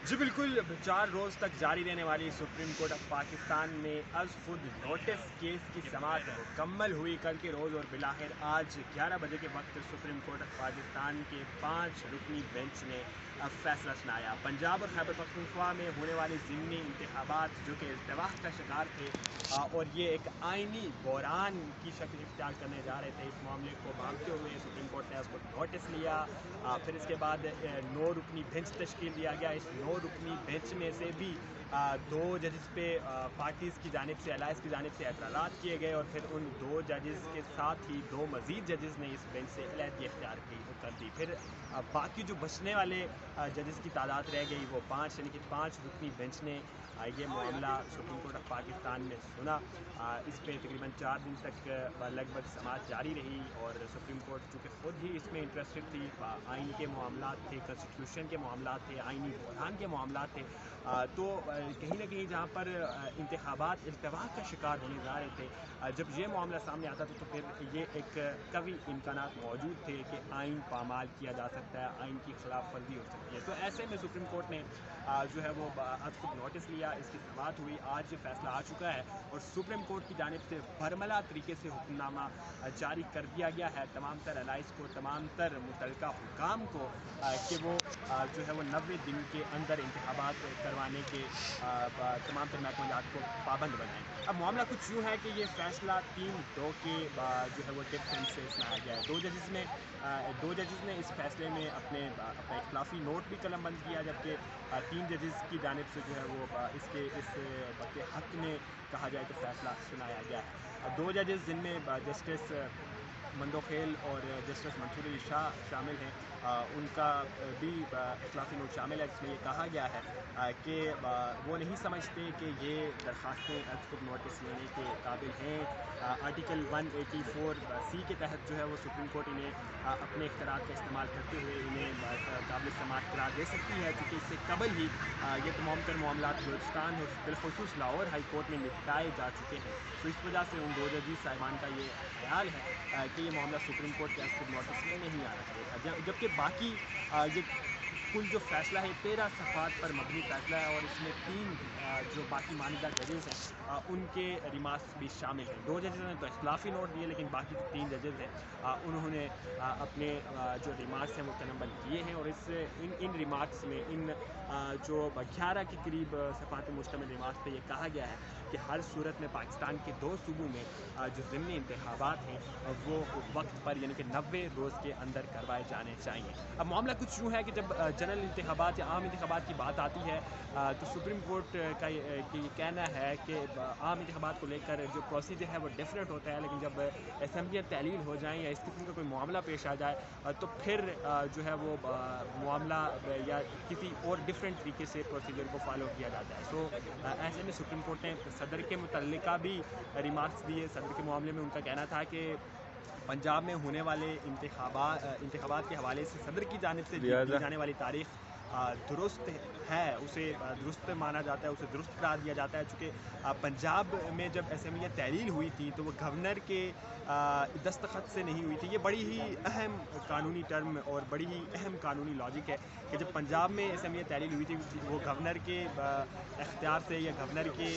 جی بالکل، 4 روز تک جاری رہنے والی سپریم کورٹ آف پاکستان میں از خود نوٹس کیس کی سماعت مکمل ہوئی کل کے روز، اور بالآخر آج 11 بجے کے وقت سپریم کورٹ آف پاکستان کے 5 رکنی بینچ نے فیصلہ سنایا۔ پنجاب اور خیبر پختونخوا میں ہونے والے ضمنی انتخابات جو کہ التواء کا شکار تھے اور یہ ایک آئینی بحران کی شکل اختیار کرنے جا رہے تھے، اس معاملے کو بھانپتے ہوئے سپریم کورٹ نے اس کو نوٹس لیا۔ پھر اس کے بعد 9 رکنی بینچ تشکیل دیا گیا۔ اس 9 رکنی بینچ میں سے بھی 2 ججز پہ پارٹیز کی جانب سے، الائنس کی جانب سے اعتراضات کیے گئے، اور پھر ان 2 ججز کے ساتھ ہی 2 مزید ججز نے اس بینچ سے علیحدگی اختیار کر دی۔ پھر باقی جو بچنے والے ججز کی تعداد رہ گئی وہ 5، یعنی کہ 5 رکنی بینچ نے یہ معاملہ سپریم کورٹ آف پاکستان میں سنا۔ اس پہ تقریباً 4 دن تک لگ بھگ سماعت جاری رہی، اور سپریم کورٹ چونکہ خود ہی اس میں انٹرسٹڈ تھی، آئین کے معاملات تھے، کنسٹیٹیوشن کے معاملات تھے، آئینی بحران کے معاملات تھے، تو کہیں نہ کہیں جہاں پر انتخابات التواء کا شکار ہونے جا رہے تھے، جب یہ معاملہ سامنے آتا تھا تو پھر یہ ایک قوی امکانات موجود تھے کہ آئین پامال کیا جا سکتا ہے، آئین کی خلاف ورزی ہو سکتی ہے۔ تو ایسے میں سپریم کورٹ نے جو ہے وہ از خود نوٹس لیا، اس کی سماعت ہوئی، آج یہ فیصلہ آ چکا ہے، اور سپریم کورٹ کی جانب سے برملا طریقے سے حکم نامہ جاری کر دیا گیا ہے تمام تر الائنس کو، تمام تر متعلقہ حکام کو، کہ وہ جو ہے وہ 90 دن کے اندر انتخابات کروانے کے تمام تر محکمہ جات کو پابند بنائیں۔ اب معاملہ کچھ یوں ہے کہ یہ فیصلہ 3-2 کے جو ہے وہ ڈفرینس سے سنایا گیا ہے۔ 2 ججز نے اس فیصلے میں اپنا اختلافی نوٹ بھی قلم بند کیا، جبکہ 3 ججز کی جانب سے جو ہے وہ اس کے حق میں کہا جائے تو فیصلہ سنایا گیا ہے۔ 2 ججز جن میں جسٹس مندوخیل اور جسٹس منصور علی شاہ شامل ہیں، ان کا بھی اختلافی نوٹ شامل ہے، جس میں یہ کہا گیا ہے کہ وہ نہیں سمجھتے کہ یہ درخواستیں از خود نوٹس لینے کے قابل ہیں۔ آرٹیکل 184C کے تحت جو ہے وہ سپریم کورٹ انہیں اپنے اختیارات کا استعمال کرتے ہوئے انہیں قابل سماعت قرار دے سکتی ہے، کیونکہ اس سے قبل ہی یہ تمام تر معاملات بلوچستان اور بالخصوص لاہور ہائی کورٹ میں نپٹائے جا چکے ہیں۔ تو اس وجہ سے ان 2 ججز صاحبان کا یہ خیال ہے کہ یہ معاملہ سپریم کورٹ کے از خود نوٹس میں نہیں آنا چاہیے تھا، جبکہ باقی یہ کل جو فیصلہ ہے 13 صفحات پر مبنی فیصلہ ہے، اور اس میں 3 جو باقی ماندہ ججز ہیں ان کے ریمارکس بھی شامل ہیں۔ 2 ججز نے تو اختلافی نوٹ دیے، لیکن باقی جو 3 ججز ہیں انہوں نے اپنے جو ریمارکس ہیں وہ قلم بند کیے ہیں، اور ان ریمارکس میں ان جو 11 کے قریب صفحات مشتمل ریمارکس پہ یہ کہا گیا ہے کہ ہر صورت میں پاکستان کے 2 صوبوں میں جو ضمنی انتخابات ہیں وہ وقت پر، یعنی کہ 90 روز کے اندر کروائے جانے چاہیے۔ اب معاملہ کچھ یوں ہے کہ جب جنرل انتخابات یا عام انتخابات کی بات آتی ہے تو سپریم کورٹ کا یہ کہنا ہے کہ عام انتخابات کو لے کر جو پروسیجر ہے وہ ڈیفرنٹ ہوتا ہے، لیکن جب اسمبلیاں تحلیل ہو جائیں یا اس قسم کا کوئی معاملہ پیش آ جائے تو پھر جو ہے وہ معاملہ یا کسی اور ڈیفرنٹ طریقے سے پروسیجر کو فالو کیا جاتا ہے۔ سو ایسے میں سپریم کورٹ نے صدر کے متعلقہ بھی ریمارکس دیے۔ صدر کے معاملے میں ان کا کہنا تھا کہ پنجاب میں ہونے والے انتخابات کے حوالے سے صدر کی جانب سے دی جانے والی تاریخ درست ہے، اسے درست مانا جاتا ہے، اسے درست قرار دیا جاتا ہے، چونکہ پنجاب میں جب اسمبلیاں تحلیل ہوئی تھیں تو وہ گورنر کے دستخط سے نہیں ہوئی تھی۔ یہ بڑی ہی اہم قانونی ٹرم اور بڑی ہی اہم قانونی لاجک ہے کہ جب پنجاب میں اسمبلیاں تحلیل ہوئی تھی وہ گورنر کے اختیار سے یا گورنر کے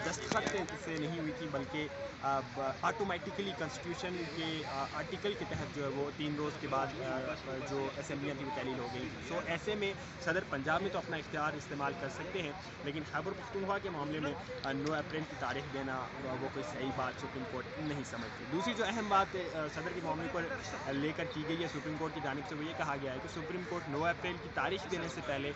دستخط سے نہیں ہوئی تھی، بلکہ آٹومیٹیکلی کنسٹیٹیوشن کے آرٹیکل کے تحت جو ہے وہ 3 روز کے بعد جو اسمبلیاں تھیں وہ تحلیل ہو گئی تھیں۔ سو ایسے میں صدر پنجاب میں تو اپنا اختیار استعمال کر سکتے ہیں، لیکن خیبر پختونخوا کے معاملے میں 9 اپریل کی تاریخ دینا وہ کوئی صحیح بات سپریم کورٹ نہیں سمجھتی۔ دوسری جو اہم بات صدر کے معاملے کو لے کر کی گئی ہے سپریم کورٹ کی جانب سے، وہ یہ کہا گیا ہے کہ سپریم کورٹ 9 اپریل کی تاریخ دینے سے پہلے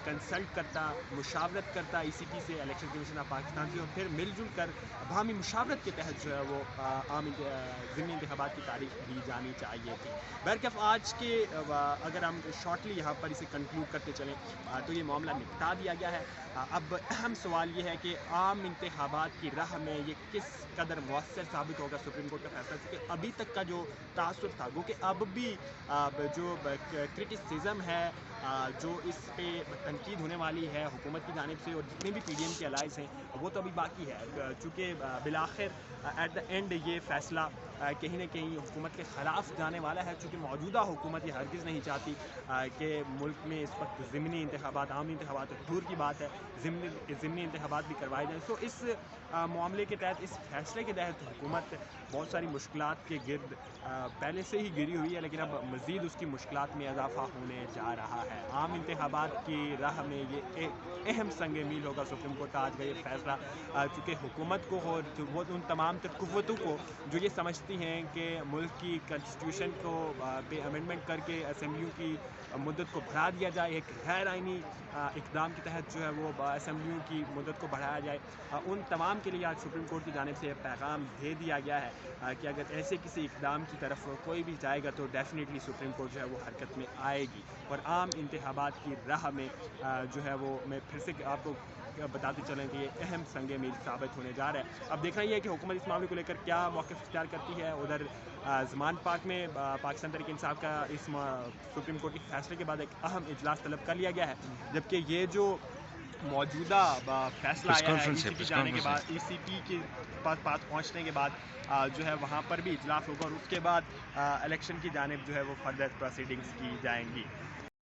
کنسلٹ کرتا، مشاورت کرتا ای سی پی سے، الیکشن کمیشن آف پاکستان سے، اور پھر مل جل کر باہمی مشاورت کے تحت جو ہے وہ عام ضمنی انتخابات کی تاریخ دی جانی چاہیے تھی۔ بہرکیف آج کے اگر ہم شارٹلی یہاں پر اسے کنکلوڈ کرتے چلیں تو یہ معاملہ نپٹا دیا گیا ہے۔ اب اہم سوال یہ ہے کہ عام انتخابات کی راہ میں یہ کس قدر مؤثر ثابت ہوگا سپریم کورٹ کا فیصلہ، کیونکہ ابھی تک کا جو تاثر تھا وہ کہ اب بھی جو کرٹیسزم ہے جو اس پہ تنقید ہونے والی ہے حکومت کی جانب سے اور جتنے بھی پی ڈی ایم کے الائز ہیں وہ تو ابھی باقی ہے، چونکہ بالآخر ایٹ دا اینڈ یہ فیصلہ کہیں نہ کہیں حکومت کے خلاف جانے والا ہے، چونکہ موجودہ حکومت یہ ہرگز نہیں چاہتی کہ ملک میں اس وقت ضمنی انتخابات، عامی انتخابات دور کی بات ہے، ضمنی انتخابات بھی کروائے جائیں۔ تو اس معاملے کے تحت، اس فیصلے کے تحت حکومت بہت ساری مشکلات کے گرد پہلے سے ہی گری ہوئی ہے، لیکن اب مزید اس کی مشکلات میں اضافہ ہونے جا رہا ہے۔ عام انتخابات کی راہ میں یہ ایک اہم سنگ میل ہوگا سپریم کورٹ کا آج کا یہ فیصلہ، چونکہ حکومت کو اور وہ ان تمام تر قوتوں کو جو یہ سمجھتی ہیں کہ ملک کی کنسٹیٹیوشن کو پہ امینڈمنٹ کر کے اسمبلیوں کی مدت کو بڑھا دیا جائے، ایک غیر آئینی اقدام کے تحت جو ہے وہ اسمبلیوں کی مدت کو بڑھایا جائے، ان تمام کے لیے آج سپریم کورٹ کی جانب سے پیغام دے دیا گیا ہے کہ اگر ایسے کسی اقدام کی طرف کوئی بھی جائے گا تو ڈیفینیٹلی سپریم کورٹ جو ہے وہ حرکت میں آئے گی، اور عام انتخابات کی راہ میں جو ہے وہ میں پھر سے آپ کو بتاتے چلیں کہ یہ اہم سنگ میل ثابت ہونے جا رہا ہے۔ اب دیکھنا یہ ہے کہ حکومت اس معاملے کو لے کر کیا موقف اختیار کرتی ہے۔ ادھر زمان پاک میں پاکستان تحریک انصاف کا اس سپریم کورٹ کے فیصلے کے بعد ایک اہم اجلاس طلب کر لیا گیا ہے، جبکہ یہ جو موجودہ فیصلہ آیا ہے ای سی پی جانے کے بعد، ای سی پی کے پاس بات پہنچنے کے بعد جو ہے وہاں پر بھی اجلاس ہوگا، اور اس کے بعد الیکشن کی جانب جو ہے وہ فردر پروسیڈنگز کی جائیں گی۔